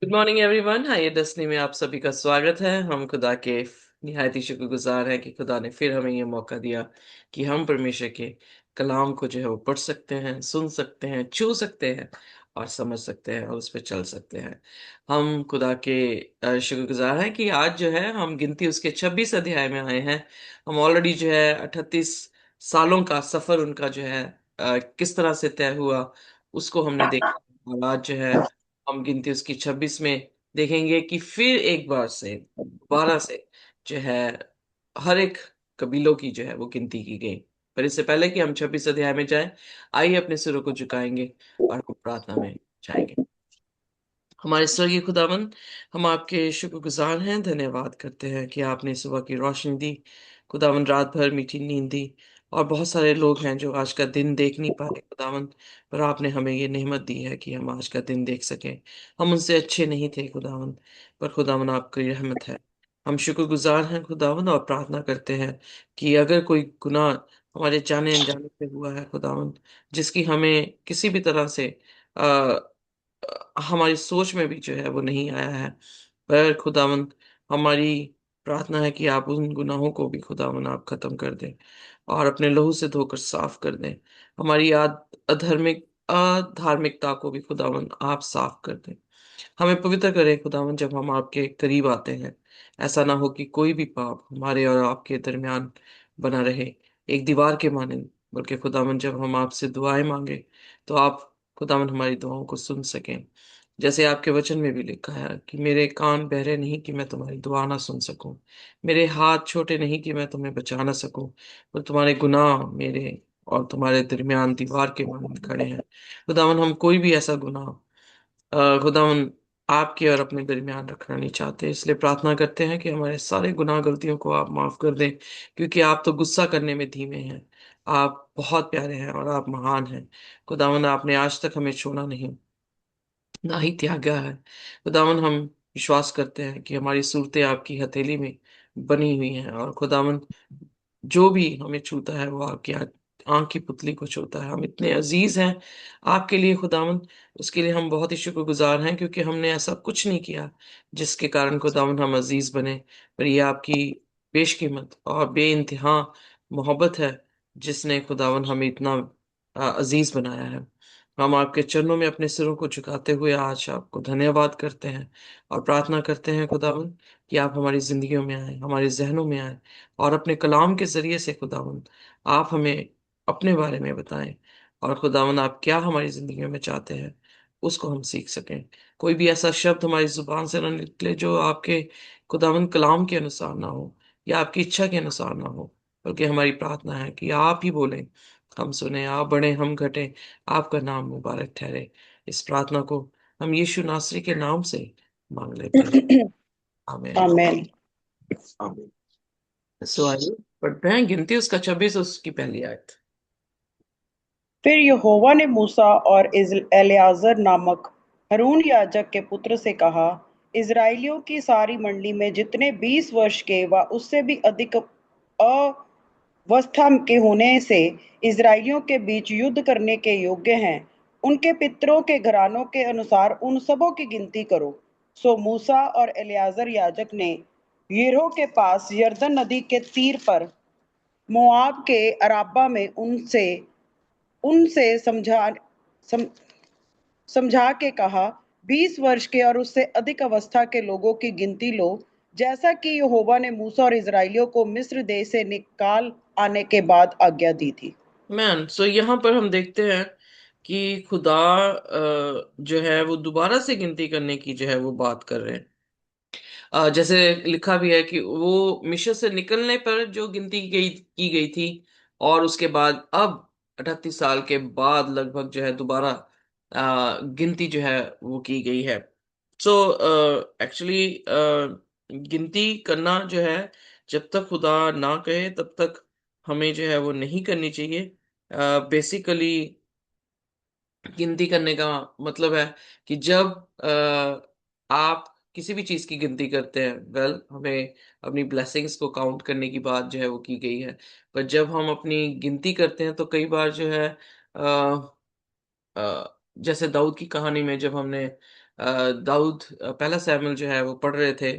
Good morning everyone. Hi डस्नी में आप सभी का स्वागत है। हम खुदा के निहायत ही शुक्रगुजार हैं कि खुदा ने फिर हमें ये मौका दिया कि हम परमेश्वर के कलाम को जो है वो पढ़ सकते हैं, सुन सकते हैं, छू सकते हैं और समझ सकते हैं और उस पर चल सकते हैं। हम खुदा के शुक्रगुजार हैं कि आज जो है हम गिनती उसके 26 अध्याय में आए हैं। हम ऑलरेडी जो है 38 सालों का सफर उनका जो है किस तरह से तय हुआ उसको हमने देखा। और आज जो है हम गिनती उसकी 26 में देखेंगे कि फिर एक बार से दोबारा से जो है हर एक कबीलों की जो है वो गिनती की गई। पर इससे पहले कि हम 26 अध्याय में जाएं, आइए अपने सिरों को झुकाएंगे और हम प्रार्थना में जाएंगे। हमारे स्वर्गीय खुदावन, हम आपके शुक्रगुजार हैं, धन्यवाद करते हैं कि आपने सुबह की रोशनी दी, खुदावन रात भर मीठी नींद दी। और बहुत सारे लोग हैं जो आज का दिन देख नहीं पाए खुदावन, पर आपने हमें ये नेमत दी है कि हम आज का दिन देख सकें। हम उनसे अच्छे नहीं थे खुदावन, पर खुदावन आपकी रहमत है। हम शुक्रगुजार हैं खुदावन और प्रार्थना करते हैं कि अगर कोई गुनाह हमारे जाने अनजाने से हुआ है खुदावन, जिसकी हमें किसी भी तरह से हमारी सोच में भी जो है वो नहीं आया है, पर खुदावंद हमारी प्रार्थना है कि आप उन गुनाहों को भी खुदावंद आप खत्म कर दें और अपने लहू से धोकर साफ कर दें। हमारी अधार्मिकता को भी खुदावंद आप साफ कर दें। हमें पवित्र करें खुदावन जब हम आपके करीब आते हैं। ऐसा ना हो कि कोई भी पाप हमारे और आपके दरमियान बना रहे, एक दीवार के मानंद। बल्कि खुदावन जब हम आपसे दुआएं मांगे तो आप खुदावन हमारी दुआओं को सुन सकें। जैसे आपके वचन में भी लिखा है कि मेरे कान बहरे नहीं कि मैं तुम्हारी दुआ ना सुन सकूं, मेरे हाथ छोटे नहीं कि मैं तुम्हें बचा ना सकूं, पर तुम्हारे गुनाह मेरे और तुम्हारे दरमियान दीवार के मानंद खड़े हैं। खुदावन हम कोई भी ऐसा गुनाह खुदावन आपके और अपने दरमियान रखना नहीं चाहते, इसलिए प्रार्थना करते हैं कि हमारे सारे गुनाह गलतियों को आप माफ कर दें। क्योंकि आप तो गुस्सा करने में धीमे हैं, आप बहुत प्यारे हैं और आप महान हैं। खुदावन आपने आज तक हमें छोड़ा नहीं, ना ही त्यागा है। खुदावन हम विश्वास करते हैं कि हमारी सूरतें आपकी हथेली में बनी हुई हैं और खुदावन जो भी हमें छूता है वो आपकी आंख की पुतली को छूता है। हम इतने अजीज हैं आपके लिए खुदावन, उसके लिए हम बहुत ही शुक्रगुजार हैं, क्योंकि हमने ऐसा कुछ नहीं किया जिसके कारण खुदावन हम अजीज बने। पर ये आपकी बेशकीमत और बेइंतहा मोहब्बत है जिसने खुदावन हमें इतना अजीज बनाया है। हम आपके चरणों में अपने सिरों को झुकाते हुए आज आपको धन्यवाद करते हैं और प्रार्थना करते हैं खुदावन कि आप हमारी जिंदगियों में आए, हमारे जहनों में आए और अपने कलाम के जरिए से खुदावन आप हमें अपने बारे में बताएं। और खुदावन आप क्या हमारी जिंदगियों में चाहते हैं उसको हम सीख सकें। कोई भी ऐसा शब्द हमारी जुबान से न निकले जो आपके खुदावन कलाम के अनुसार ना हो या आपकी इच्छा के अनुसार ना हो, बल्कि हमारी प्रार्थना है कि आप ही बोलें, हम सुने, आप बढ़े हम घटे, आपका नाम मुबारक ठहरे। इस प्रार्थना को हम यीशु नासरी के नाम से मांग लेते हैं। आमीन। आमेन। आमीन। सो आइए पढ़ते हैं गिनती उसका 26 उसकी पहली आयत। फिर यहोवा ने मूसा और एलियाजर नामक हरून याजक के पुत्र से कहा, इज़राइलियों की सारी मंडली में जितने 20 वर्ष के व उससे भी अधिक अवस्था के होने से इज़राइलियों के बीच युद्ध करने के योग्य हैं, उनके पितरों के घरानों के अनुसार उन सबों की गिनती करो। सो मूसा और एलियाजर याजक ने यरीहो के पास यरदन नदी के तीर पर मोआब के अराबा में उनसे उनसे सम, समझा के कहा, 20 वर्ष के और उससे अधिक अवस्था के लोगों की गिनती लो, जैसा कि यहोवा ने मूसा और इज़राइलियों को मिस्र देश से निकाल आने के बाद आज्ञा दी थी। मैन सो यहाँ पर हम देखते हैं कि खुदा जो है वो दोबारा से गिनती करने की जो है वो बात कर रहे हैं। जैसे लिखा भी है कि वो मिस्र से निकलने पर जो गिनती की गई थी, और उसके बाद अब 38 साल के बाद लगभग जो है दोबारा गिनती जो है वो की गई है। सो एक्चुअली गिनती करना जो है, जब तक खुदा ना कहे तब तक हमें जो है वो नहीं करनी चाहिए। बेसिकली गिनती करने का मतलब है कि जब आप किसी भी चीज की गिनती करते हैं, वेल हमें अपनी ब्लेसिंग्स को काउंट करने की बात जो है वो की गई है। पर जब हम अपनी गिनती करते हैं तो कई बार जो है जैसे दाऊद की कहानी में जब हमने दाऊद पहला सैमुअल जो है वो पढ़ रहे थे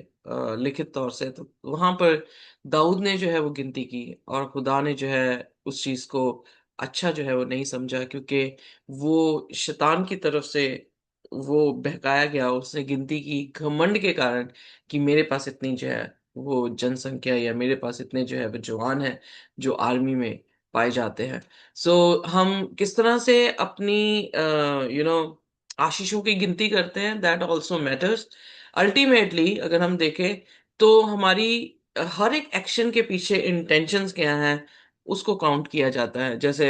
लिखित तौर से, तो वहां पर दाऊद ने जो है वो गिनती की, और खुदा ने जो है उस चीज को अच्छा जो है वो नहीं समझा, क्योंकि वो शैतान की तरफ से वो बहकाया गया। उसने गिनती की घमंड के कारण कि मेरे पास इतनी जो है वो जनसंख्या, या मेरे पास इतने जो है वो जवान हैं जो आर्मी में पाए जाते हैं। सो हम किस तरह से अपनी आशीषों की गिनती करते हैं, दैट ऑल्सो मैटर्स। अल्टीमेटली अगर हम देखें तो हमारी हर एक एक्शन के पीछे इंटेंशंस क्या हैं उसको काउंट किया जाता है। जैसे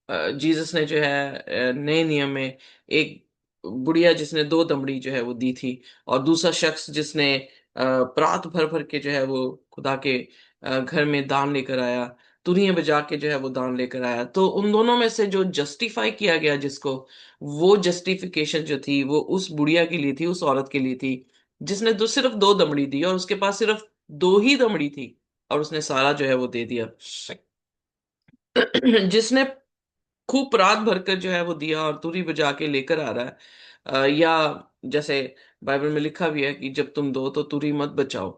जीसस ने जो है नए नियम में एक बुढ़िया जिसने दो दमड़ी जो है वो दी थी, और दूसरा शख्स जिसने प्रात भर भर के जो है वो खुदा के घर में दान लेकर आया, तुरहियां बजा के जो है वो दान लेकर आया। तो उन दोनों में से जो जस्टिफाई किया गया जिसको, वो जस्टिफिकेशन जो थी वो उस बुढ़िया के लिए थी, उस औरत के लिए थी जिसने सिर्फ दो दमड़ी दी, और उसके पास सिर्फ दो ही दमड़ी थी, और उसने सारा जो है वो दे दिया। जिसने खूब रात भरकर जो है वो दिया और तुरही बजा के लेकर आ रहा है, या जैसे बाइबल में लिखा भी है कि जब तुम दो तो तुरही मत बचाओ,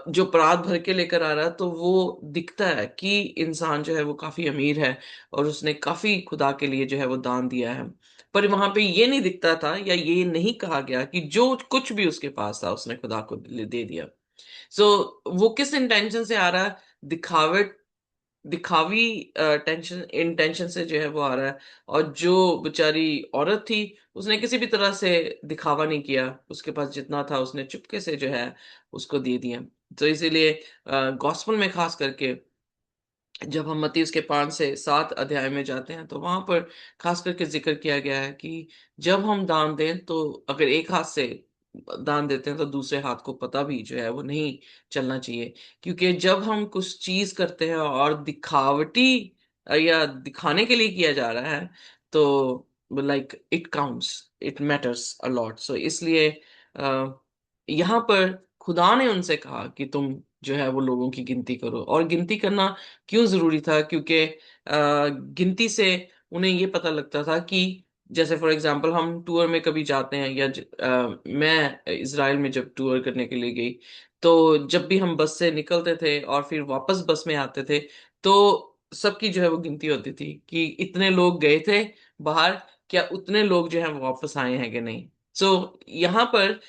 जो परात भर के लेकर आ रहा है, तो वो दिखता है कि इंसान जो है वो काफी अमीर है और उसने काफी खुदा के लिए जो है वो दान दिया है। पर वहां पे ये नहीं दिखता था, या ये नहीं कहा गया कि जो कुछ भी उसके पास था उसने खुदा को दे दिया। सो वो किस इंटेंशन से आ रहा है? दिखावे, दिखावी टेंशन इंटेंशन से जो है वो आ रहा है। और जो बेचारी औरत थी उसने किसी भी तरह से दिखावा नहीं किया, उसके पास जितना था उसने चुपके से जो है उसको दे दिया। तो इसीलिए गॉस्पेल में खास करके जब हम मत्ती उसके 5 से 7 अध्याय में जाते हैं तो वहां पर खास करके जिक्र किया गया है कि जब हम दान दें तो अगर एक हाथ से दान देते हैं तो दूसरे हाथ को पता भी जो है वो नहीं चलना चाहिए। क्योंकि जब हम कुछ चीज करते हैं और दिखावटी या दिखाने के लिए किया जा रहा है, तो like it counts, it matters a lot. So इसलिए अ, यहाँ पर खुदा ने उनसे कहा कि तुम जो है वो लोगों की गिनती करो। और गिनती करना क्यों जरूरी था? क्योंकि गिनती से उन्हें ये पता लगता था कि जैसे फॉर एग्जांपल हम टूर में कभी जाते हैं, या मैं इसराइल में जब टूर करने के लिए गई, तो जब भी हम बस से निकलते थे और फिर वापस बस में आते थे, तो सबकी जो है वो गिनती होती थी कि इतने लोग गए थे बाहर, क्या उतने लोग जो है वो वापस आए हैं कि नहीं। सो यहाँ पर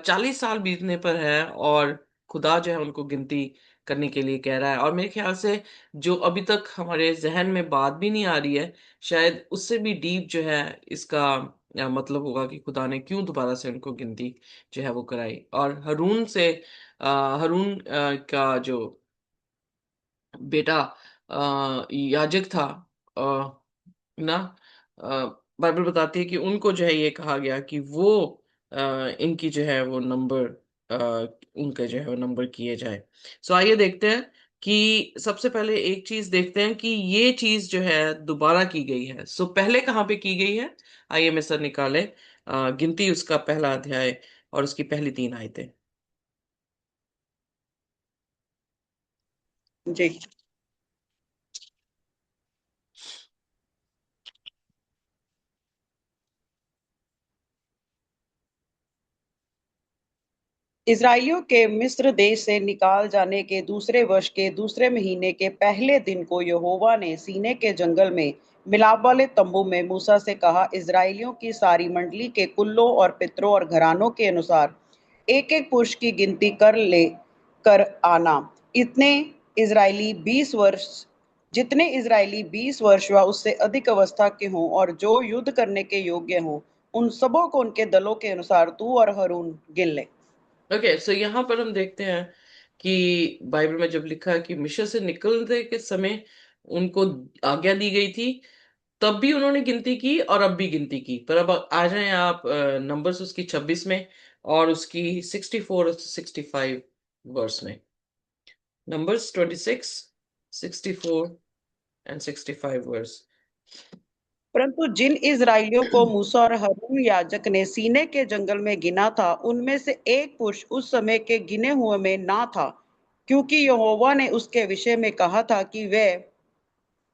40 साल बीतने पर है, और खुदा जो है उनको गिनती करने के लिए कह रहा है। और मेरे ख्याल से जो अभी तक हमारे जहन में बात भी नहीं आ रही है, शायद उससे भी डीप जो है इसका मतलब होगा कि खुदा ने क्यों दोबारा से उनको गिनती जो है वो कराई। और हरून से हरून का जो बेटा याजक था, ना, बाइबल बताती है कि उनको जो है ये कहा गया कि वो इनकी जो है वो नंबर, उनके जो है वो नंबर किए जाए। सो आइए देखते हैं कि सबसे पहले एक चीज देखते हैं कि ये चीज जो है दोबारा की गई है। सो पहले कहाँ पे की गई है? आइए मिस्टर निकाले गिनती उसका पहला अध्याय और उसकी पहली 3 आयतें। जी। इज़राइलियों के मिस्र देश से निकाल जाने के दूसरे वर्ष के दूसरे महीने के पहले दिन को यहोवा ने सीनै के जंगल में मिलाप वाले तंबू में मूसा से कहा, इज़राइलियों की सारी मंडली के कुलों और पितरों और घरानों के अनुसार एक एक पुरुष की गिनती कर आना। इतने इज़राइली 20 वर्ष जितने इज़राइली 20 वर्ष व उससे अधिक अवस्था के हों और जो युद्ध करने के योग्य हों, उन सबों को उनके दलों के अनुसार तू और हारून गिन ले। ओके, सो यहाँ पर हम देखते हैं कि बाइबल में जब लिखा है कि मिस्र से निकलने के समय उनको आज्ञा दी गई थी, तब भी उन्होंने गिनती की और अब भी गिनती की। पर अब आ जाएं आप नंबर्स उसकी 26 में और उसकी 64 और 65 वर्स में। Numbers 26, 64 and 65 verse. परंतु जिन इज़राइलियों को मूसा और हारून याजक ने सीनै के जंगल में गिना था, उनमें से एक पुरुष उस समय के गिने हुए में ना था, क्योंकि यहोवा ने उसके विषय में कहा था कि वे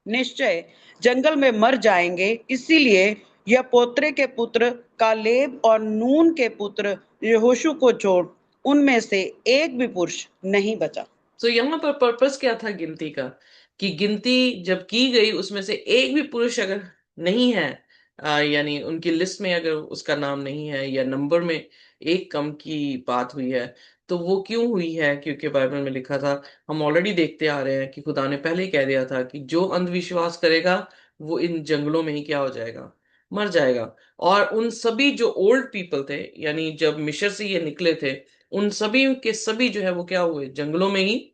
निश्चय जंगल में मर जाएंगे। इसीलिए यह पोत्रे के पुत्र कालेब और नून के पुत्र यहोशू को छोड़ उनमें से एक भी पुरुष नहीं बचा। तो यहाँ पर पर्पस क्या था गिनती का? कि गिनती जब की गई उसमें से एक भी पुरुष अगर नहीं है, यानी उनकी लिस्ट में अगर उसका नाम नहीं है या नंबर में एक कम की बात हुई है, तो वो क्यों हुई है? क्योंकि बाइबल में लिखा था, हम ऑलरेडी देखते आ रहे हैं कि खुदा ने पहले ही कह दिया था कि जो अंधविश्वास करेगा वो इन जंगलों में ही क्या हो जाएगा, मर जाएगा। और उन सभी जो ओल्ड पीपल थे, यानी जब मिस्र से ये निकले थे, उन सभी के सभी जो है वो क्या हुए, जंगलों में ही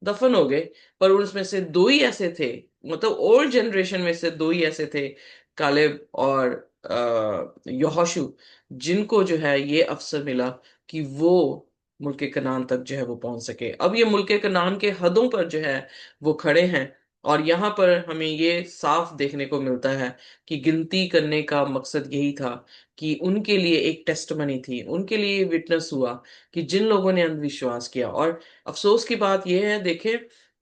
दफन हो गए। पर उसमें से दो ही ऐसे थे, मतलब ओल्ड जनरेशन में से दो ही ऐसे थे, कालेब और यहोशू, जिनको जो है ये अवसर मिला कि वो मुल्क कनान तक जो है वो पहुंच सके। अब ये मुल्क कनान के हदों पर जो है वो खड़े हैं। और यहाँ पर हमें ये साफ देखने को मिलता है कि गिनती करने का मकसद यही था कि उनके लिए एक टेस्टमनी थी, उनके लिए विटनेस हुआ कि जिन लोगों ने अंधविश्वास किया। और अफसोस की बात यह है, देखें,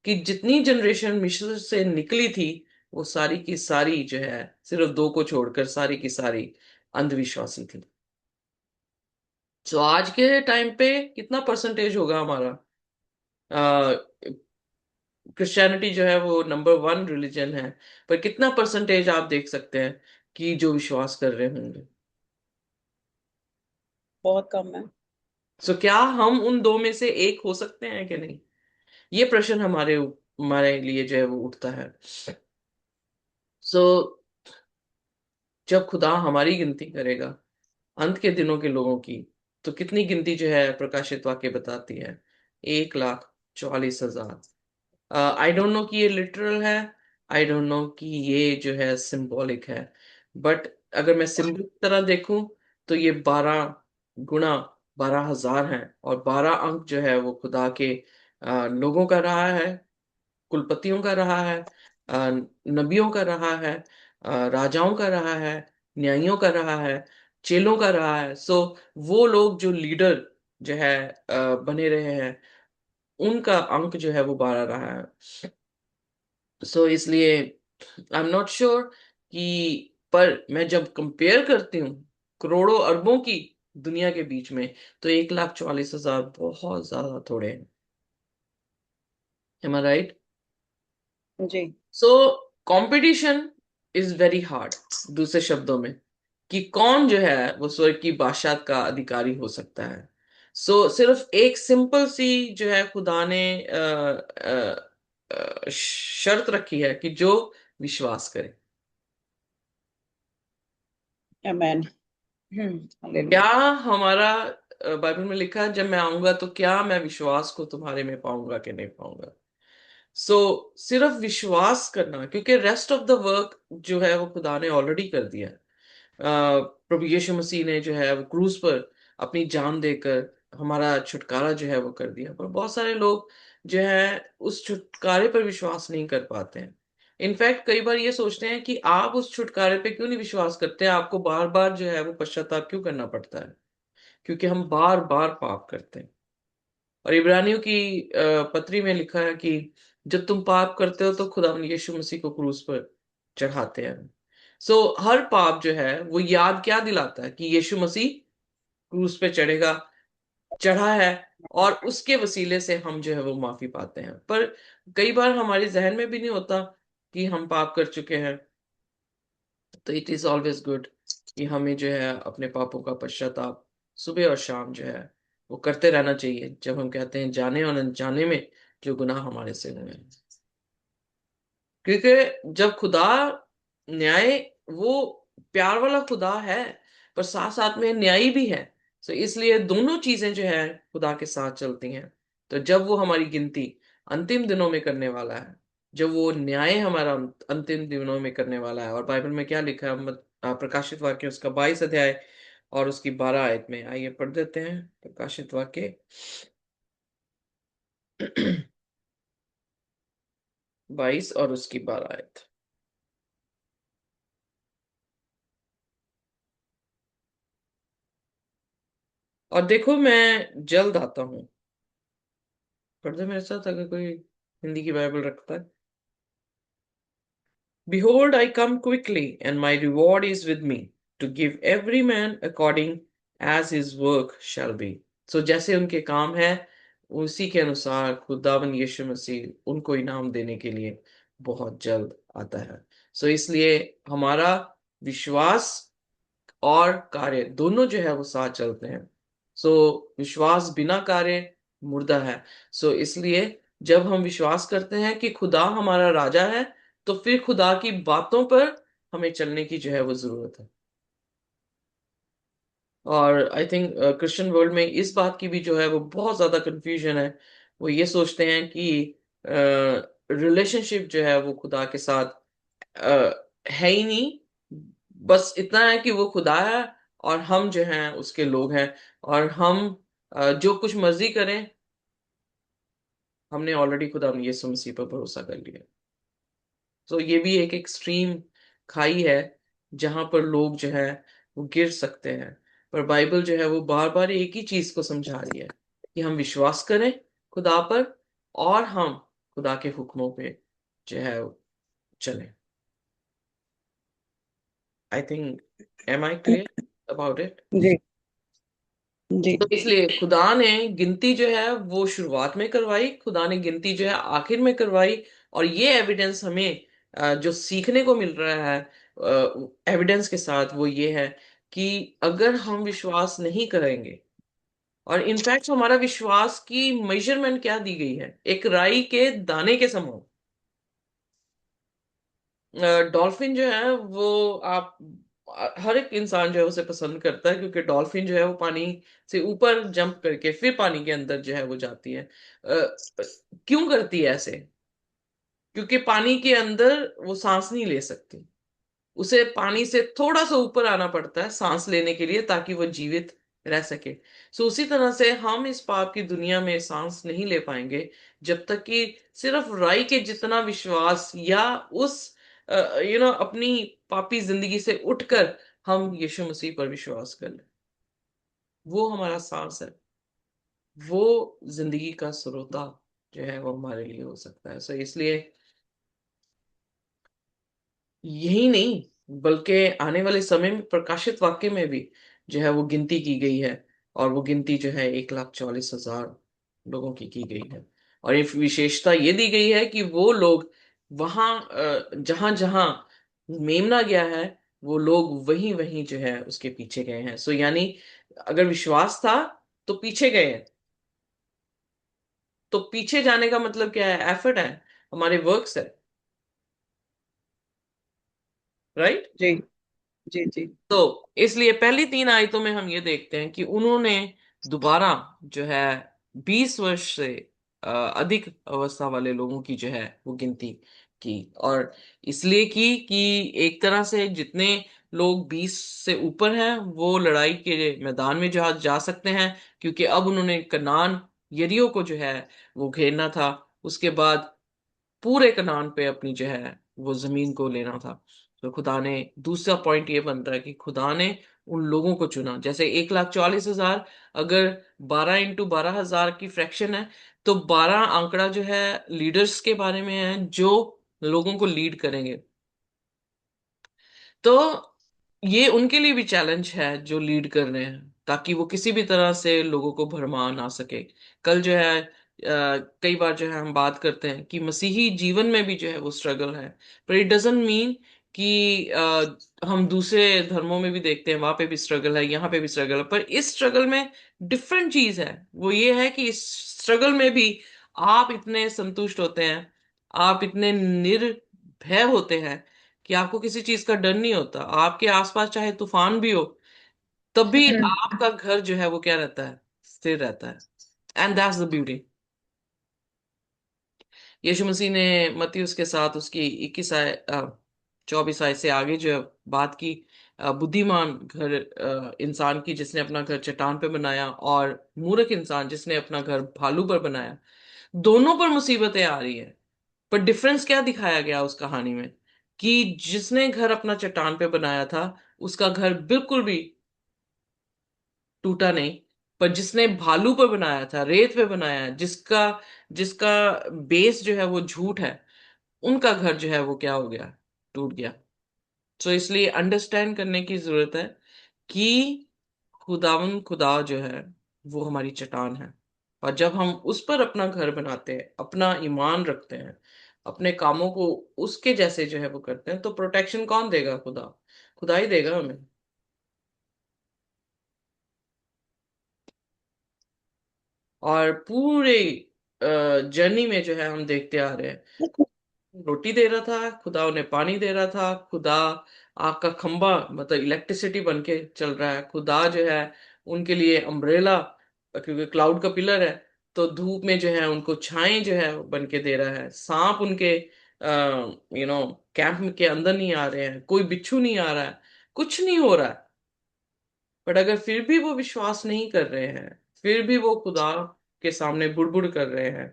कि जितनी जनरेशन मिस्र से निकली थी, वो सारी की सारी जो है, सिर्फ दो को छोड़कर सारी की सारी अंधविश्वासी थी। तो आज के टाइम पे कितना परसेंटेज होगा हमारा? क्रिश्चियनिटी जो है वो नंबर वन रिलीजन है, पर कितना परसेंटेज आप देख सकते हैं कि जो विश्वास कर रहे होंगे? बहुत कम है। सो क्या हम उन दो में से एक हो सकते हैं कि नहीं? ये प्रश्न हमारे लिए जो है वो उठता है। सो जब खुदा हमारी गिनती करेगा अंत के दिनों के लोगों की, तो कितनी गिनती जो है प्रकाशित वाक्य बताती है? 1,44,000। आई डोंट नो कि ये लिटरल है, आई डोंट नो कि ये जो है सिंबॉलिक है, बट अगर मैं सिंबल की तरह देखूं तो ये 12 गुणा 12,000 है। और 12 अंक जो है वो खुदा के लोगों का रहा है, कुलपतियों का रहा है, नबियों का रहा है, राजाओं का रहा है, न्यायियों का रहा है, चेलों का रहा है। सो वो लोग जो लीडर जो है बने रहे हैं, उनका अंक जो है वो 12 रहा है। सो इसलिए आई एम नॉट श्योर कि, पर मैं जब कंपेयर करती हूँ करोड़ों अरबों की दुनिया के बीच में, तो 1,44,000 बहुत ज्यादा थोड़े हैं। Am I right? जी। So competition is very hard, दूसरे शब्दों में, कि कौन जो है वो स्वर्ग की बादशाहत का अधिकारी हो सकता है। सिर्फ एक सिंपल सी जो है खुदा ने शर्त रखी है कि जो विश्वास करे। आमेन। क्या हालेलुया। हमारा बाइबल में लिखा है, जब मैं आऊंगा तो क्या मैं विश्वास को तुम्हारे में पाऊंगा कि नहीं पाऊंगा? सिर्फ विश्वास करना, क्योंकि रेस्ट ऑफ द वर्क जो है वो खुदा ने ऑलरेडी कर दिया है। प्रभु यीशु मसीह ने जो है वो क्रूज पर अपनी जान देकर हमारा छुटकारा जो है वो कर दिया। पर बहुत सारे लोग जो है उस छुटकारे पर विश्वास नहीं कर पाते हैं। इनफैक्ट कई बार ये सोचते हैं कि आप उस छुटकारे पे क्यों नहीं विश्वास करते, आपको बार बार जो है वो पश्चाताप क्यों करना पड़ता है? क्योंकि हम बार बार पाप करते हैं। और इब्रानियों की पत्री में लिखा है कि जब तुम पाप करते हो तो खुदा यीशु मसीह को क्रूस पर चढ़ाते हैं। हर पाप जो है वो याद क्या दिलाता है? कि यीशु मसीह क्रूस पे चढ़ा है, और उसके वसीले से हम जो है वो माफी पाते हैं। पर कई बार हमारे जहन में भी नहीं होता कि हम पाप कर चुके हैं। तो इट इज ऑलवेज गुड कि हमें जो है अपने पापों का पश्चाताप सुबह और शाम जो है वो करते रहना चाहिए, जब हम कहते हैं जाने और अनजाने में जो गुनाह हमारे से हुए हैं। क्योंकि जब खुदा न्याय, वो प्यार वाला खुदा है, पर साथ साथ में न्यायी भी है। इसलिए दोनों चीजें जो है खुदा के साथ चलती हैं। तो जब वो हमारी गिनती अंतिम दिनों में करने वाला है, जब वो न्याय हमारा अंतिम दिनों में करने वाला है, और बाइबल में क्या लिखा है, प्रकाशित वाक्य उसका 22 अध्याय और उसकी 12 आयत में, आइए पढ़ देते हैं प्रकाशित वाक्य 22 और उसकी 12 आयत। और देखो मैं जल्द आता हूँ। पढ़ दे मेरे साथ, अगर कोई हिंदी की बाइबल रखता है। Behold, I come quickly, and my reward is with me, to give every man according as his work shall be. So जैसे उनके काम है, उसी के अनुसार खुदावन यीशु मसीह उनको इनाम देने के लिए बहुत जल्द आता है। सो इसलिए हमारा विश्वास और कार्य दोनों जो है वो साथ चलते हैं। सो विश्वास बिना कार्य मुर्दा है। सो इसलिए जब हम विश्वास करते हैं कि खुदा हमारा राजा है, तो फिर खुदा की बातों पर हमें चलने की जो है वो जरूरत है। और आई थिंक क्रिश्चियन वर्ल्ड में इस बात की भी जो है वो बहुत ज्यादा कंफ्यूजन है। वो ये सोचते हैं कि रिलेशनशिप जो है वो खुदा के साथ है ही नहीं। बस इतना है कि वो खुदा है और हम जो हैं उसके लोग हैं, और हम जो कुछ मर्जी करें, हमने ऑलरेडी खुदा में यीशु मसीह पर भरोसा कर लिया। तो ये भी एक एक्सट्रीम खाई है जहां पर लोग जो है वो गिर सकते हैं। पर बाइबल जो है वो बार बार एक ही चीज को समझा रही है कि हम विश्वास करें खुदा पर, और हम खुदा के हुक्मों पे जो है वो चलें। I think, am I clear about it? जी जी तो इसलिए खुदा ने गिनती जो है वो शुरुआत में करवाई, खुदा ने गिनती जो है आखिर में करवाई। और ये एविडेंस हमें जो सीखने को मिल रहा है एविडेंस के साथ, वो ये है कि अगर हम विश्वास नहीं करेंगे, और इनफैक्ट हमारा विश्वास की मेजरमेंट क्या दी गई है, एक राई के दाने के समान। डॉल्फिन जो है वो आप हर एक इंसान जो है उसे पसंद करता है, क्योंकि डॉल्फिन जो है वो पानी से ऊपर जंप करके फिर पानी के अंदर जो है वो जाती है। क्यों करती है ऐसे? क्योंकि पानी के अंदर वो सांस नहीं ले सकती, उसे पानी से थोड़ा सा ऊपर आना पड़ता है सांस लेने के लिए, ताकि वो जीवित रह सके। सो उसी तरह से हम इस पाप की दुनिया में सांस नहीं ले पाएंगे जब तक कि सिर्फ राई के जितना विश्वास, या उस अपनी पापी जिंदगी से उठकर हम यीशु मसीह पर विश्वास कर लें। वो हमारा सांस है, वो जिंदगी का स्रोता जो है वो हमारे लिए हो सकता है। सो इसलिए यही नहीं, बल्कि आने वाले समय में प्रकाशित वाक्य में भी जो है वो गिनती की गई है, और वो गिनती जो है 1,40,000 लोगों की गई है। और एक विशेषता ये दी गई है कि वो लोग वहां जहां जहां मेमना गया है, वो लोग वहीं वहीं जो है उसके पीछे गए हैं। सो यानी अगर विश्वास था तो पीछे गए हैं। तो पीछे जाने का मतलब क्या है? एफर्ट है, हमारे वर्क्स है, राइट? जी जी जी तो इसलिए पहली तीन आयतों में हम ये देखते हैं कि उन्होंने दोबारा जो है 20 वर्ष से अधिक अवस्था वाले लोगों की जो है वो गिनती की। और इसलिए की कि एक तरह से जितने लोग 20 से ऊपर हैं वो लड़ाई के मैदान में जा सकते हैं, क्योंकि अब उन्होंने कनान यरीहो को जो है वो घेरना था। उसके बाद पूरे कनान पे अपनी जो है वो जमीन को लेना था। तो खुदा ने, दूसरा पॉइंट ये बनता है कि खुदा ने उन लोगों को चुना। जैसे 1,40,000, अगर 12 × 12,000 की फ्रैक्शन है, तो 12 आंकड़ा जो है लीडर्स के बारे में है, जो लोगों को लीड करेंगे। तो ये उनके लिए भी चैलेंज है जो लीड कर रहे हैं, ताकि वो किसी भी तरह से लोगों को भरमा ना सके। कल जो है कई बार जो है हम बात करते हैं कि मसीही जीवन में भी जो है वो स्ट्रगल है। पर इट डजंट मीन कि हम दूसरे धर्मों में भी देखते हैं वहां पे भी स्ट्रगल है, यहाँ पे भी स्ट्रगल है। पर इस स्ट्रगल में डिफरेंट चीज है, वो ये है कि इस स्ट्रगल में भी आप इतने संतुष्ट होते हैं, आप इतने निर्भय होते हैं कि आपको किसी चीज का डर नहीं होता। आपके आसपास चाहे तूफान भी हो, तब भी आपका घर जो है वो क्या रहता है? स्थिर रहता है। And that's the beauty. Yeshu Masih ने मत्ती उसके साथ उसकी 24 आय से आगे जो बात की, बुद्धिमान घर इंसान की जिसने अपना घर चट्टान पे बनाया, और मूर्ख इंसान जिसने अपना घर भालू पर बनाया। दोनों पर मुसीबतें आ रही है, पर डिफरेंस क्या दिखाया गया उस कहानी में? कि जिसने घर अपना चट्टान पे बनाया था, उसका घर बिल्कुल भी टूटा नहीं। पर जिसने भालू पर बनाया था, रेत पे बनाया है, जिसका जिसका बेस जो है वो झूठ है, उनका घर जो है वो क्या हो गया? टूट गया। तो इसलिए अंडरस्टैंड करने की जरूरत है कि खुदावन खुदा जो है वो हमारी चट्टान है। और जब हम उस पर अपना घर बनाते हैं, अपना ईमान रखते हैं, अपने कामों को उसके जैसे जो है वो करते हैं, तो प्रोटेक्शन कौन देगा? खुदा। खुदा ही देगा हमें। और पूरे जर्नी में जो है हम देखते आ रहे हैं, रोटी दे रहा था खुदा, उन्हें पानी दे रहा था खुदा, आग का खंबा मतलब इलेक्ट्रिसिटी बन के चल रहा है खुदा जो है, उनके लिए अम्ब्रेला, क्योंकि क्लाउड का पिलर है, तो धूप में जो है उनको छाएं जो है बन के दे रहा है। सांप उनके कैंप के अंदर नहीं आ रहे हैं, कोई बिच्छू नहीं आ रहा है, कुछ नहीं हो रहा है। बट अगर फिर भी वो विश्वास नहीं कर रहे हैं, फिर भी वो खुदा के सामने बुड़बुड़ कर रहे हैं,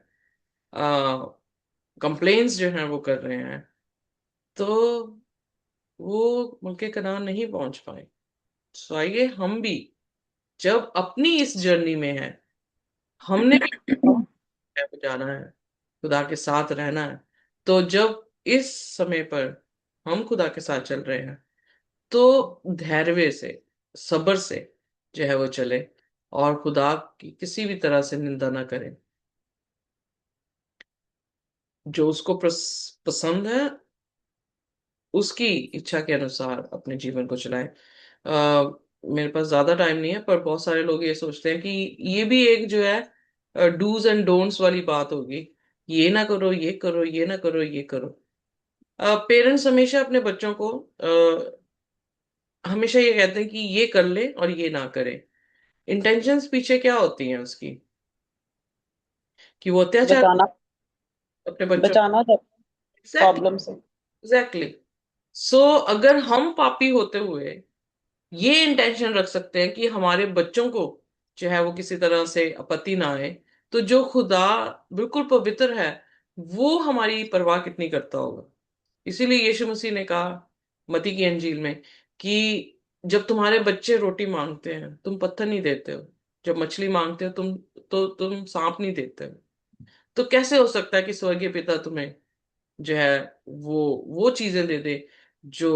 कंप्लेन्स जो हैं वो कर रहे हैं, तो वो मुल्के कनान नहीं पहुंच पाए। सो आइए हम भी, जब अपनी इस जर्नी में है, हमने भी जाना है, खुदा के साथ रहना है, तो जब इस समय पर हम खुदा के साथ चल रहे हैं, तो धैर्य से, सब्र से जो है वो चले, और खुदा की किसी भी तरह से निंदा ना करें। जो उसको पसंद है, उसकी इच्छा के अनुसार अपने जीवन को चलाएं। मेरे पास ज्यादा टाइम नहीं है, पर बहुत सारे लोग ये सोचते हैं कि ये भी एक जो है डूज एंड डोंट्स वाली बात होगी, ये ना करो, ये करो, ये ना करो, ये करो। पेरेंट्स हमेशा अपने बच्चों को हमेशा ये कहते हैं कि ये कर ले और ये ना करे। इंटेंशंस पीछे क्या होती हैं उसकी? कि वो अत्याचार बचाना, अपने बच्चों। बचाना था एग्जैक्टली। प्रॉब्लम से। एग्जैक्टली। सो अगर हम पापी होते हुए ये इंटेंशन रख सकते हैं कि हमारे बच्चों को जो है वो किसी तरह से आपत्ति ना आए, तो जो खुदा बिल्कुल पवित्र है, वो हमारी परवाह कितनी करता होगा। इसीलिए यीशु मसीह ने कहा मत्ती की अंजील में कि जब तुम्हारे बच्चे रोटी मांगते हैं तुम पत्थर नहीं देते हो, जब मछली मांगते हो तुम सांप नहीं देते हो। तो कैसे हो सकता है कि स्वर्गीय पिता तुम्हें जो है वो चीजें दे दे जो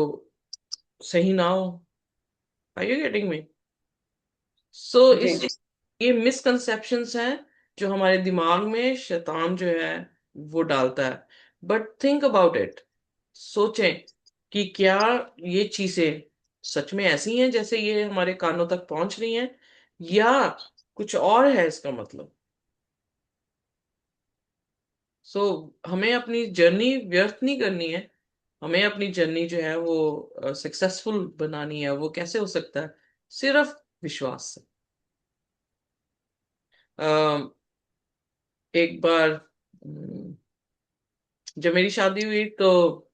सही ना हो? Are you getting me? So जी। इस ये मिसकंसेप्शंस हैं जो हमारे दिमाग में शैतान जो है वो डालता है। But think about it. सोचें कि क्या ये चीजें सच में ऐसी हैं जैसे ये हमारे कानों तक पहुंच रही हैं, या कुछ और है इसका मतलब? सो हमें अपनी जर्नी व्यर्थ नहीं करनी है। हमें अपनी जर्नी जो है वो सक्सेसफुल बनानी है। वो कैसे हो सकता है? सिर्फ विश्वास से। एक बार जब मेरी शादी हुई, तो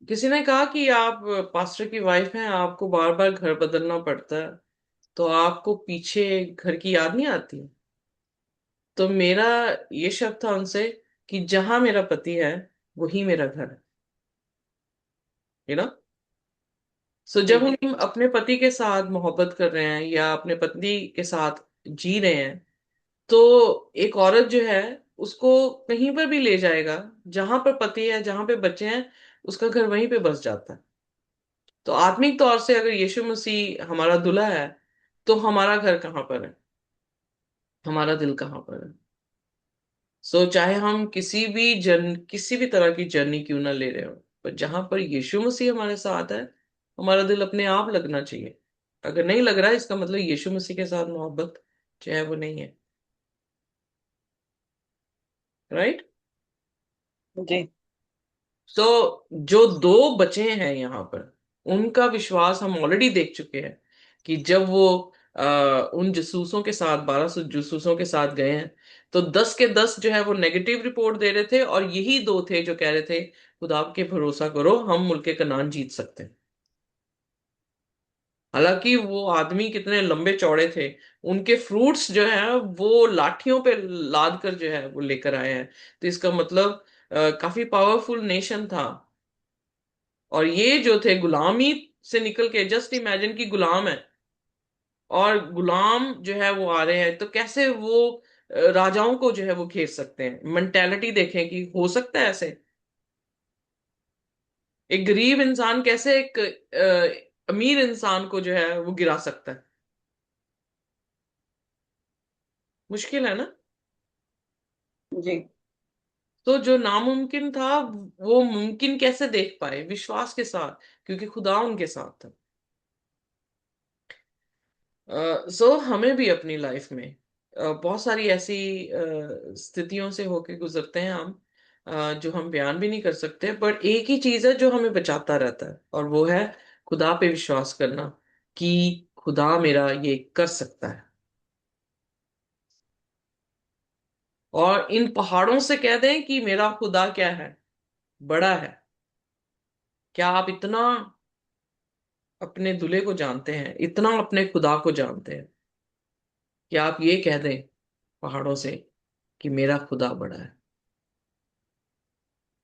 किसी ने कहा कि आप पास्टर की वाइफ हैं, आपको बार बार घर बदलना पड़ता है, तो आपको पीछे घर की याद नहीं आती? तो मेरा ये शब्द था उनसे कि जहां मेरा पति है वही मेरा घर है। You know. सो जी। जब हम अपने पति के साथ मोहब्बत कर रहे हैं या अपने पति के साथ जी रहे हैं, तो एक औरत जो है उसको कहीं पर भी ले जाएगा, जहां पर पति है, जहां पे बच्चे हैं, उसका घर वहीं पे बस जाता है। तो आत्मिक तौर से अगर यीशु मसीह हमारा दूल्हा है, तो हमारा घर कहाँ पर है? हमारा दिल कहाँ पर है? सो चाहे हम किसी भी तरह की जर्नी क्यों ना ले रहे हो, पर जहां पर यीशु मसीह हमारे साथ है, हमारा दिल अपने आप लगना चाहिए। अगर नहीं लग रहा है, इसका मतलब यीशु मसीह के साथ मोहब्बत जो है वो नहीं है। राइट। जी। तो जो दो बचे हैं यहाँ पर, उनका विश्वास हम ऑलरेडी देख चुके हैं कि जब वो उन जसूसों के साथ 1200 जसूसों के साथ गए हैं, तो 10 के 10 जो है वो नेगेटिव रिपोर्ट दे रहे थे, और यही दो थे जो कह रहे थे खुदा के भरोसा करो, हम मुल्के कनान जीत सकते हैं। हालांकि वो आदमी कितने लंबे चौड़े थे, उनके फ्रूट्स जो है वो लाठियों पे लाद कर जो है वो लेकर आए हैं। तो इसका मतलब काफी पावरफुल नेशन था। और ये जो थे गुलामी से निकल के, जस्ट इमेजिन की गुलाम है, और गुलाम जो है वो आ रहे हैं, तो कैसे वो राजाओं को जो है वो घेर सकते हैं? मेंटेलिटी देखें कि हो सकता है ऐसे। एक गरीब इंसान कैसे एक अमीर इंसान को जो है वो गिरा सकता है? मुश्किल है ना। जी। तो जो नामुमकिन था वो मुमकिन कैसे देख पाए? विश्वास के साथ, क्योंकि खुदा उनके साथ था। सो हमें भी अपनी लाइफ में बहुत सारी ऐसी स्थितियों से होके गुजरते हैं हम, जो हम बयान भी नहीं कर सकते, बट एक ही चीज है जो हमें बचाता रहता है, और वो है खुदा पे विश्वास करना कि खुदा मेरा ये कर सकता है। और इन पहाड़ों से कह दें कि मेरा खुदा क्या है, बड़ा है। क्या आप इतना अपने दूल्हे को जानते हैं, इतना अपने खुदा को जानते हैं कि आप ये कह दें पहाड़ों से कि मेरा खुदा बड़ा है?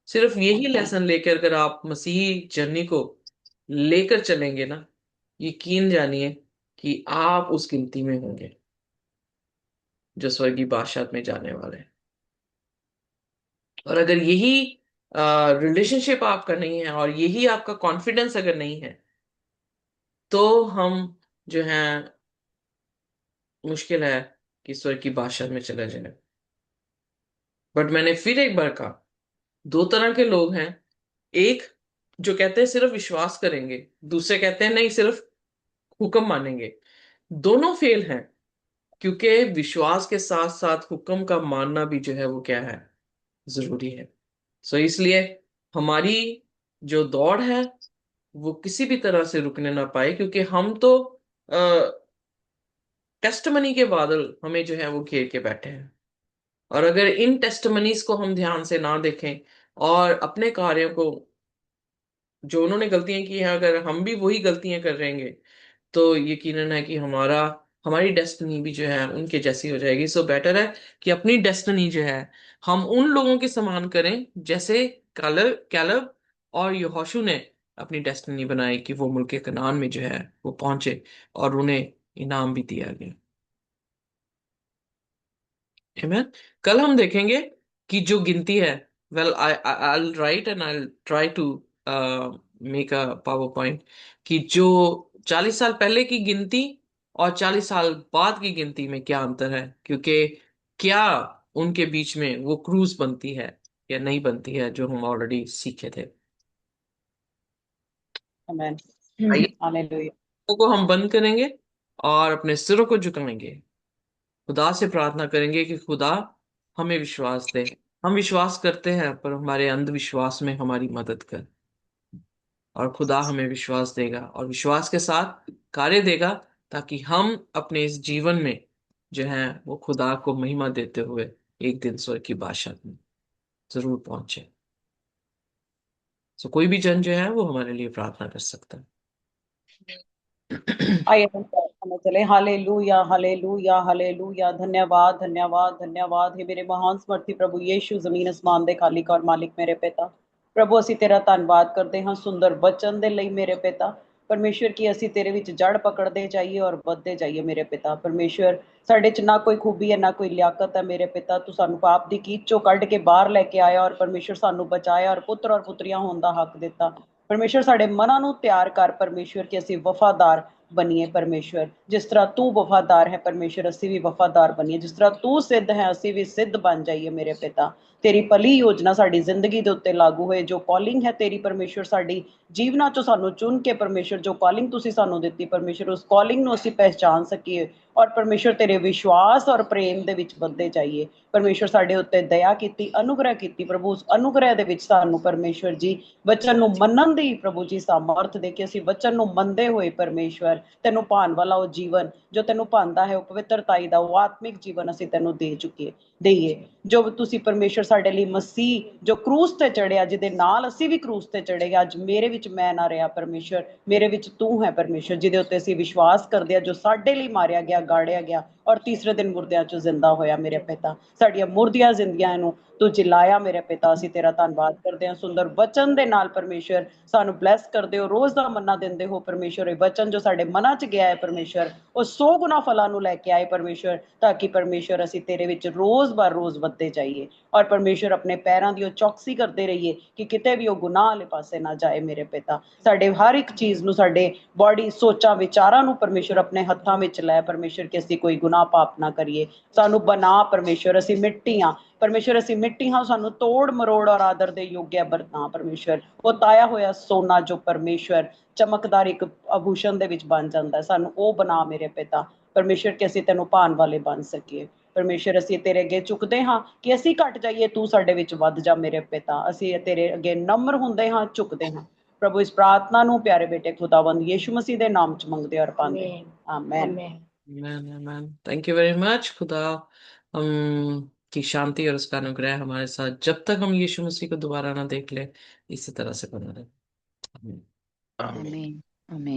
सिर्फ यही लेसन लेकर अगर आप मसीही जर्नी को लेकर चलेंगे ना, यकीन जानिए कि आप उस गिनती में होंगे जो स्वर्गीय बादशाह में जाने वाले हैं। और अगर यही रिलेशनशिप आपका नहीं है और यही आपका कॉन्फिडेंस अगर नहीं है, तो हम जो है, मुश्किल है कि स्वर्ग की बादशाह में चले जाए। बट मैंने फिर एक बार कहा, दो तरह के लोग हैं। एक जो कहते हैं सिर्फ विश्वास करेंगे, दूसरे कहते हैं नहीं सिर्फ हुक्म मानेंगे। दोनों फेल हैं, क्योंकि विश्वास के साथ साथ हुक्म का मानना भी जो है वो क्या है, जरूरी है। सो इसलिए हमारी जो दौड़ है वो किसी भी तरह से रुकने ना पाए, क्योंकि हम तो टेस्टमनी के बादल हमें जो है वो घेर के बैठे हैं। और अगर इन टेस्टमनीज को हम ध्यान से ना देखें और अपने कार्यों को, जो उन्होंने गलतियां की हैं, अगर हम भी वही गलतियां कर रहेंगे, तो यकीनन है कि हमारी डेस्टिनी भी जो है उनके जैसी हो जाएगी। सो बेटर है कि अपनी डेस्टिनी जो है हम उन लोगों के समान करें, जैसे कैलब कैलब और यहोशू ने अपनी डेस्टिनी बनाई कि वो मुल्क कनान में जो है वो पहुंचे, और उन्हें इनाम भी दिया गया। Amen? कल हम देखेंगे कि जो गिनती है, well I I write and I try to make a PowerPoint, कि जो 40 साल पहले की गिनती और 40 साल बाद की गिनती में क्या अंतर है, क्योंकि क्या उनके बीच में वो क्रूज बनती है या नहीं बनती है, जो हम ऑलरेडी सीखे थे। आमेन। आइए हालेलुया। को हम बंद करेंगे और अपने सिरों को झुकाएंगे, खुदा से प्रार्थना करेंगे कि खुदा हमें विश्वास दे। हम विश्वास करते हैं, पर हमारे अंधविश्वास में हमारी मदद कर, और खुदा हमें विश्वास देगा और विश्वास के साथ कार्य देगा, ताकि हम अपने इस जीवन में जो है वो खुदा को महिमा देते हुए एक दिन स्वर्ग की बादशाह में जरूर पहुंचे। तो कोई भी जन जो है वो हमारे लिए प्रार्थना कर सकता है। आइए हम प्रार्थना में चले। Hallelujah, hallelujah, hallelujah. धन्यवाद, धन्यवाद, धन्यवाद। हे मेरे महान समर्थी प्रभु यीशु, ਜ਼ਮੀਨ ਅਸਮਾਨ ਦੇ ਖਾਲਿਕ ਔਰ ਮਾਲਿਕ ਮੇਰੇ ਪਿਤਾ। ਪ੍ਰਭੂ ਅਸੀਂ ਤੇਰਾ ਧੰਨਵਾਦ ਕਰਦੇ ਹਾਂ ਸੁੰਦਰ ਬਚਨ ਦੇ ਲਈ ਮੇਰੇ ਪਿਤਾ। ਪਰਮੇਸ਼ਵਰ ਕੀ ਅਸੀਂ ਤੇਰੇ ਵਿੱਚ ਜੜ ਪਕੜਦੇ ਜਾਈਏ ਔਰ ਵੱਧਦੇ ਜਾਈਏ ਮੇਰੇ ਪਿਤਾ। ਪਰਮੇਸ਼ਵਰ ਸਾਡੇ 'ਚ ਨਾ ਕੋਈ ਖੂਬੀ ਹੈ ਨਾ ਕੋਈ ਲਿਆਕਤ ਹੈ ਮੇਰੇ ਪਿਤਾ। ਤੂੰ ਸਾਨੂੰ ਪਾਪ ਦੀ ਕੀਚ 'ਚੋਂ ਕੱਢ ਕੇ ਬਾਹਰ ਲੈ ਕੇ ਆਇਆ ਔਰ ਪਰਮੇਸ਼ਵਰ ਸਾਨੂੰ ਬਚਾਇਆ ਔਰ ਪੁੱਤਰ ਔਰ ਪੁੱਤਰੀਆਂ ਹੋਣ ਦਾ ਹੱਕ ਦਿੱਤਾ। ਪਰਮੇਸ਼ਵਰ ਸਾਡੇ ਮਨਾਂ ਨੂੰ ਤਿਆਰ ਕਰ ਪਰਮੇਸ਼ਵਰ ਕਿ ਅਸੀਂ ਵਫਾਦਾਰ ਬਣੀਏ ਪਰਮੇਸ਼ਵਰ। ਜਿਸ ਤਰ੍ਹਾਂ ਤੂੰ ਵਫਾਦਾਰ ਹੈ ਪਰਮੇਸ਼ਵਰ ਅਸੀਂ ਵੀ ਵਫਾਦਾਰ ਬਣੀਏ। ਜਿਸ ਤਰ੍ਹਾਂ ਤੂੰ ਸਿੱਧ ਹੈ ਅਸੀਂ ਵੀ ਸਿੱਧ ਬਣ ਜਾਈਏ ਮੇਰੇ ਪਿਤਾ। ਤੇਰੀ ਭਲੀ ਯੋਜਨਾ ਸਾਡੀ ਜ਼ਿੰਦਗੀ ਦੇ ਉੱਤੇ ਲਾਗੂ ਹੋਏ। ਜੋ ਕਾਲਿੰਗ ਹੈ ਤੇਰੀ ਪਰਮੇਸ਼ਵਰ ਸਾਡੀ ਜੀਵਨਾਂ ਚੋਂ ਸਾਨੂੰ ਚੁਣ ਕੇ ਪਰਮੇਸ਼ਵਰ ਜੋ ਕਾਲਿੰਗ ਤੁਸੀਂ ਸਾਨੂੰ ਦਿੱਤੀ ਪਰਮੇਸ਼ਵਰ, ਉਸ ਕਾਲਿੰਗ ਨੂੰ ਅਸੀਂ ਪਹਿਚਾਨ ਸਕੀਏ ਔਰ ਪਰਮੇਸ਼ਵਰ ਤੇਰੇ ਵਿਸ਼ਵਾਸ ਔਰ ਪ੍ਰੇਮ ਦੇ ਵਿੱਚ ਵੱਧਦੇ ਜਾਈਏ। ਪਰਮੇਸ਼ਵਰ ਸਾਡੇ ਉੱਤੇ ਦਇਆ ਕੀਤੀ, ਅਨੁਗ੍ਰਹਿ ਕੀਤੀ ਪ੍ਰਭੂ। ਉਸ ਅਨੁਗ੍ਰਹਿ ਦੇ ਵਿੱਚ ਸਾਨੂੰ ਪਰਮੇਸ਼ਵਰ ਜੀ ਵਚਨ ਨੂੰ ਮੰਨਣ ਦੀ ਪ੍ਰਭੂ ਜੀ ਸਾਮਰਥ ਦੇ ਕੇ ਅਸੀਂ ਵਚਨ ਨੂੰ ਮੰਨਦੇ ਹੋਏ ਪਰਮੇਸ਼ਵਰ ਤੈਨੂੰ ਭਾਣ ਵਾਲਾ ਉਹ ਜੀਵਨ ਜੋ ਤੈਨੂੰ ਭਾਂਦਾ ਹੈ, ਉਹ ਪਵਿੱਤਰਤਾਈ ਦਾ ਉਹ ਆਤਮਿਕ ਜੀਵਨ ਅਸੀਂ ਤੈਨੂੰ ਦੇ ਚੁੱਕੀਏ। ਦਈਏ। ਜੋ ਤੁਸੀਂ ਪਰਮੇਸ਼ਰ ਸਾਡੇ ਲਈ ਮਸੀਹ ਜੋ ਕਰੂਸ ਤੇ ਚੜਿਆ, ਜਿਹਦੇ ਨਾਲ ਅਸੀਂ ਵੀ ਕਰੂਸ ਤੇ ਚੜੇ ਗਏ, ਅੱਜ ਮੇਰੇ ਵਿੱਚ ਮੈਂ ਨਾ ਰਿਹਾ ਪਰਮੇਸ਼ਰ, ਮੇਰੇ ਵਿੱਚ ਤੂੰ ਹੈ ਪਰਮੇਸ਼ਰ, ਜਿਹਦੇ ਉੱਤੇ ਅਸੀਂ ਵਿਸ਼ਵਾਸ ਕਰਦੇ ਹਾਂ, ਜੋ ਸਾਡੇ ਲਈ ਮਾਰਿਆ ਗਿਆ, ਗਾੜਿਆ ਗਿਆ ਔਰ ਤੀਸਰੇ ਦਿਨ ਮੁਰਦਿਆਂ ਚੋਂ ਜ਼ਿੰਦਾ ਹੋਇਆ। ਮੇਰੇ ਪਿਤਾ, ਸਾਡੀਆਂ ਮੁਰਦੀਆਂ ਜ਼ਿੰਦਗੀਆਂ ਨੂੰ ਤੂੰ ਜਿਲਾਇਆ। ਮੇਰੇ ਪਿਤਾ, ਅਸੀਂ ਤੇਰਾ ਧੰਨਵਾਦ ਕਰਦੇ ਹਾਂ। ਸੁੰਦਰ ਵਚਨ ਦੇ ਨਾਲ ਪਰਮੇਸ਼ਰ ਸਾਨੂੰ ਬਲੈਸ ਕਰਦੇ ਹੋ, ਰੋਜ਼ ਦਾ ਮੰਨਾ ਦਿੰਦੇ ਹੋ ਪਰਮੇਸ਼ਰ। ਇਹ ਵਚਨ ਜੋ ਸਾਡੇ ਮਨਾਂ 'ਚ ਗਿਆ ਹੈ ਪਰਮੇਸ਼ਰ, ਉਹ 100 ਗੁਣਾ ਫਲਾਂ ਨੂੰ ਲੈ ਕੇ ਆਏ ਪਰਮੇਸ਼ਰ, ਤਾਂ ਕਿ ਪਰਮੇਸ਼ਰ ਅਸੀਂ ਤੇਰੇ ਵਿੱਚ ਰੋਜ਼ ਬਰ ਰੋਜ਼ ਵੱਧਦੇ ਜਾਈਏ। ਔਰ ਪਰਮੇਸ਼ਰ ਆਪਣੇ ਪੈਰਾਂ ਦੀ ਉਹ ਚੌਕਸੀ ਕਰਦੇ ਰਹੀਏ ਕਿ ਕਿਤੇ ਵੀ ਉਹ ਗੁਨਾਹ ਵਾਲੇ ਪਾਸੇ ਨਾ ਜਾਏ। ਮੇਰੇ ਪਿਤਾ, ਸਾਡੇ ਹਰ ਇੱਕ ਚੀਜ਼ ਨੂੰ, ਸਾਡੇ ਬੋਡੀ, ਸੋਚਾਂ, ਵਿਚਾਰਾਂ ਨੂੰ ਪਰਮੇਸ਼ਰ ਆਪਣੇ ਹੱਥਾਂ ਵਿੱਚ ਲੈ ਪਰਮੇਸ਼ਰ, ਕਿ ਅਸੀਂ ਕੋਈ ਗੁਨਾਹ ਪਾਪ ਨਾ ਕਰੀਏ। ਸਾਨੂੰ ਬਣਾ ਪਰਮੇਸ਼ਰ, ਅਸੀਂ ਮਿੱਟੀ ਹਾਂ ਪਰਮੇਸ਼ਰ, ਅਸੀਂ ਮਿੱਟੀ ਹਾਂ, ਸਾਨੂੰ ਤੋੜ ਮਰੋੜ ਔਰ ਆਦਰ ਦੇ ਯੋਗ ਬਰਤਾਂ ਪਰਮੇਸ਼ਰ। ਉਹ ਤਾਇਆ ਹੋਇਆ ਸੋਨਾ ਜੋ ਪਰਮੇਸ਼ਰ ਚਮਕਦਾਰ ਇੱਕ ਆਭੂਸ਼ਣ ਦੇ ਵਿੱਚ ਬਣ ਜਾਂਦਾ, ਸਾਨੂੰ ਉਹ ਬਣਾ ਮੇਰੇ ਪਿਤਾ ਪਰਮੇਸ਼ਰ, ਕਿ ਅਸੀਂ ਤੈਨੂੰ ਭਾਣ ਵਾਲੇ ਬਣ ਸਕੀਏ। ਪਰਮੇਸ਼ਰ, ਅਸੀਂ ਤੇਰੇ ਅੱਗੇ ਚੁੱਕਦੇ ਹਾਂ ਕਿ ਅਸੀਂ ਘਟ ਜਾਈਏ, ਤੂੰ ਸਾਡੇ ਵਿੱਚ ਵੱਧ ਜਾ। ਮੇਰੇ ਪਿਤਾ, ਅਸੀਂ ਤੇਰੇ ਅੱਗੇ ਨਮਰ ਹੁੰਦੇ ਹਾਂ, ਝੁਕਦੇ ਹਾਂ। ਪ੍ਰਭੂ, ਇਸ ਪ੍ਰਾर्थना ਨੂੰ ਪਿਆਰੇ बेटे खुदावंद यीशु मसीह के नाम च मंगते और पाते। आमेन। मैन मैन थैंक यू वेरी मच। खुदा हम की शांति और उसका अनुग्रह हमारे साथ जब तक हम यीशु मसीह को दोबारा ना देख ले इसी तरह से बना रहे। आमीन। आमीन। आमीन। आमीन।